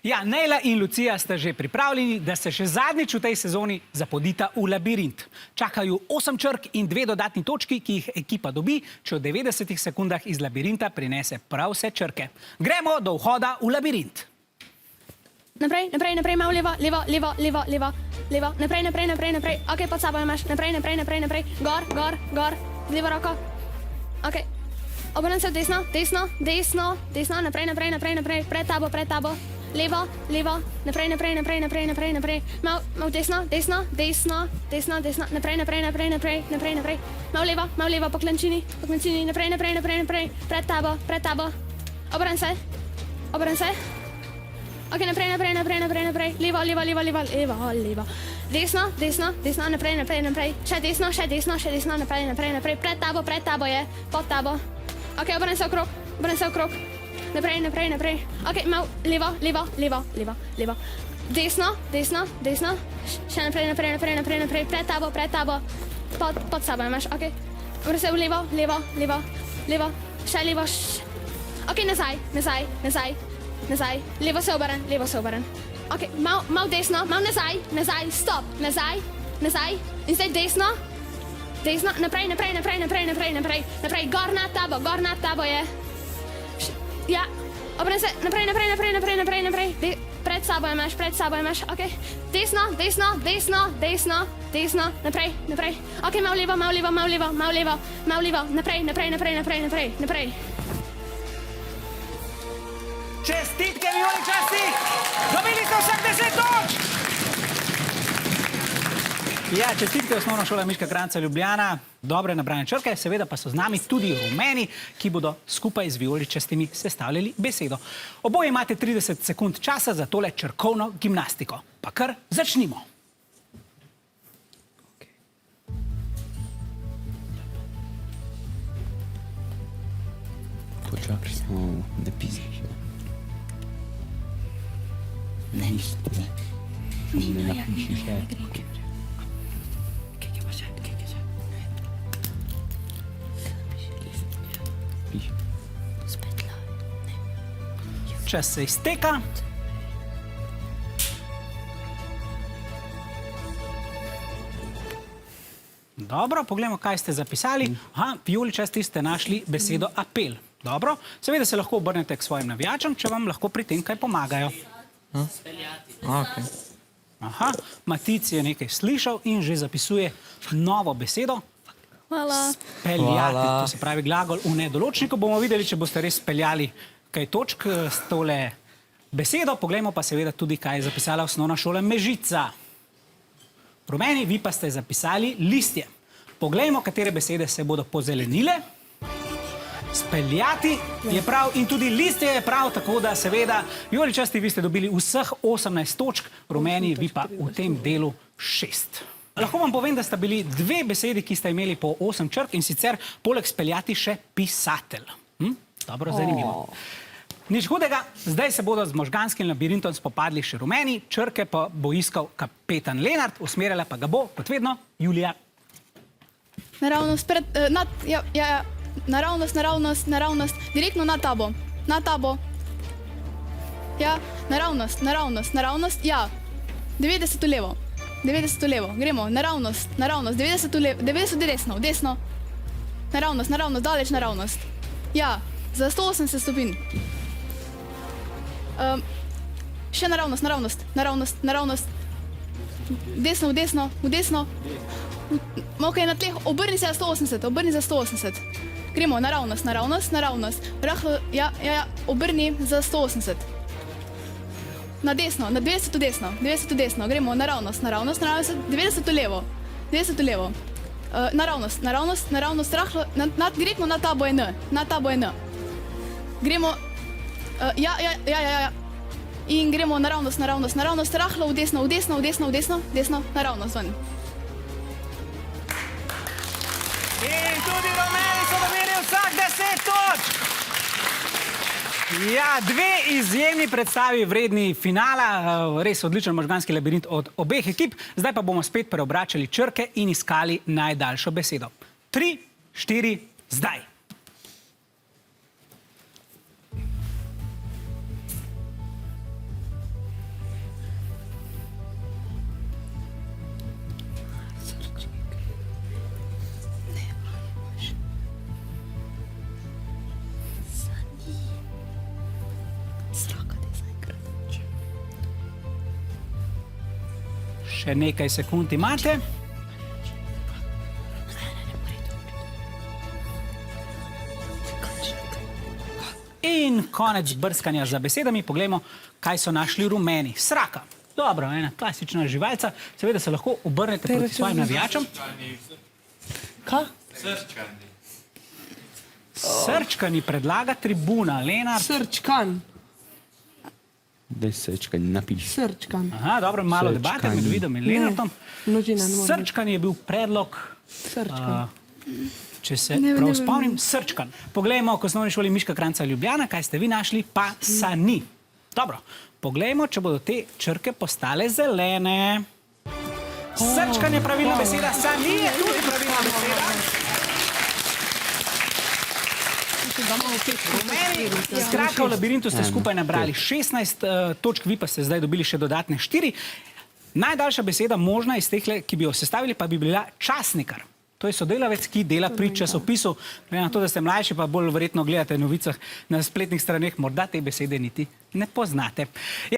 Ja, Nejla in Lucija sta že pripravljeni, da se še zadnjič v tej sezoni zapodita v labirint. Čakajo 8 črk in 2 dodatni točki, ki jih ekipa dobi, če v 90 sekundah iz labirinta prinese prav vse črke. Gremo do vhoda v labirint. Naprej, naprej, naprej, malo levo, levo, levo, levo, levo, levo, naprej, naprej, naprej, naprej. Ok, pod sabo imaš, naprej, naprej, naprej, naprej, gor, gor, gor, z levo roko. Ok, obrni se v desno, desno, desno, desno, naprej, naprej, naprej, naprej, pred tabo. Levo, levo, naprej, naprej, naprej, naprej, naprej, naprej. Malo desno, desno, desno, desno, desno, naprej, naprej, naprej, naprej, naprej, naprej. Malo levo, po klančini, naprej, naprej, naprej, naprej, pred tabo. Obrni se. Ok, naprej, naprej, naprej, naprej, naprej. Levo, levo, levo, levo, levo, levo. Desno, desno, desno, naprej, naprej, naprej. Še desno, še desno, še desno, naprej, naprej, naprej. Pred tabo je, pod tabo. Ok, obrni se okrog. Naprej, naprej, naprej. Ok, malo levo, levo, levo, levo, levo. Desno, desno, desno. Še naprej, naprej, naprej, naprej, naprej. Pred tabo. Pod sabo imaš, ok. Obrni se v levo, levo, levo, levo. Še levo, Ok, nazaj. Levo se obrn. Ok, malo desno, malo nazaj, stop. Nazaj. In zdaj desno. Naprej. Naprej, gor nad tabo je. Ja, obrni se, naprej. Pred sabo imaš, ok. Desno. Naprej. Ok, malo levo. Naprej. Čestitke, vijoličasti! Dobili ste vseh 10 točk! Ja, čestitke Osnovna šola Miška Kranjca Ljubljana. Dobre nabrane črke, seveda pa so z nami tudi rumeni, ki bodo skupaj z vijoličastimi sestavljali besedo. Oboje imate 30 sekund časa za tole črkovno gimnastiko. Pa kar začnimo. Počakaj samo, da pisaš. Ne napišiš, ja. Čas se izteka. Dobro, poglejmo, kaj ste zapisali. Aha, vijoličasti ste našli besedo apel. Dobro, seveda se lahko obrnete k svojim navijačem, če vam lahko pri tem kaj pomagajo. Aha, Matic je nekaj slišal in že zapisuje novo besedo. Hvala. Speljati, to se pravi glagol v nedoločniku. Bomo videli, če boste res speljali kaj točk s tole besedo. Poglejmo pa seveda tudi, kaj je zapisala Osnovna šola Mežica. Rumeni, vi pa ste zapisali listje. Poglejmo, katere besede se bodo pozelenile. Speljati je prav in tudi listje je prav, tako da seveda vijoličasti vi ste dobili vseh 18 točk, rumeni vi pa v tem delu 6. Lahko vam povem, da sta bili 2 besedi, ki sta imeli po 8 črk in sicer poleg speljati še pisatelj. Dobro, zanimivo. Nič hudega, zdaj se bodo z možganskim labirintom spopadli še rumeni, črke pa bo iskal kapetan Lenart, usmerjala pa ga bo, kot vedno, Julija. Naravnost, naravnost, direktno nad tabo. Ja, naravnost, ja. 90 v levo, gremo, naravnost, 90 v desno. Naravnost, daleč naravnost. Ja, za 180 stopinj. Še naravnost. V desno. Ok, na tleh, obrni se za 180. Gremo, naravnost. Rahlo, ja, obrni za 180. Na desno, na 200 v desno. Gremo, naravnost, 90 v levo. Naravnost, rahlo, direktno na tabo je N. Gremo, ja. In gremo naravnost, rahlo v desno, naravnost ven. In tudi rumeni so dobili vsak 10 točk! Ja, 2 izjemni predstavi vredni finala, res odličen možganski labirint od obeh ekip. Zdaj pa bomo spet preobračali črke in iskali najdaljšo besedo. 3, 4, zdaj! Še nekaj sekund imate. In konec brskanja za besedami. Poglejmo, kaj so našli rumeni. Sraka. Dobro, ena klasična živalca. Seveda se lahko obrnete proti svojim navijačem. Kaj? Srčkani predlaga tribuna. Lenart. Srčkan. Daj srčkani, napiši. Srčkan. Aha, dobro, malo debate med Vidom in Lenartom. Množina ne more biti. Srčkan je bil predlog, Srčkan. če se prav spomnim, srčkan. Poglejmo, ko osnovni šoli Miška Kranjca Ljubljana, kaj ste vi našli, pa sani. Dobro, poglejmo, če bodo te črke postale zelene. Srčkan je pravilna beseda, sani je tudi pravilna beseda. Skratka, v labirintu ste skupaj nabrali 16 točk, vi pa ste zdaj dobili še dodatne 4. Najdaljša beseda možna iz teh, ki bi jo sestavili, pa bi bila časnikar. To je sodelavec, ki dela pri časopisu. Glede na to, da ste mlajši, pa bolj verjetno gledate novicah na spletnih straneh, morda te besede niti ne poznate.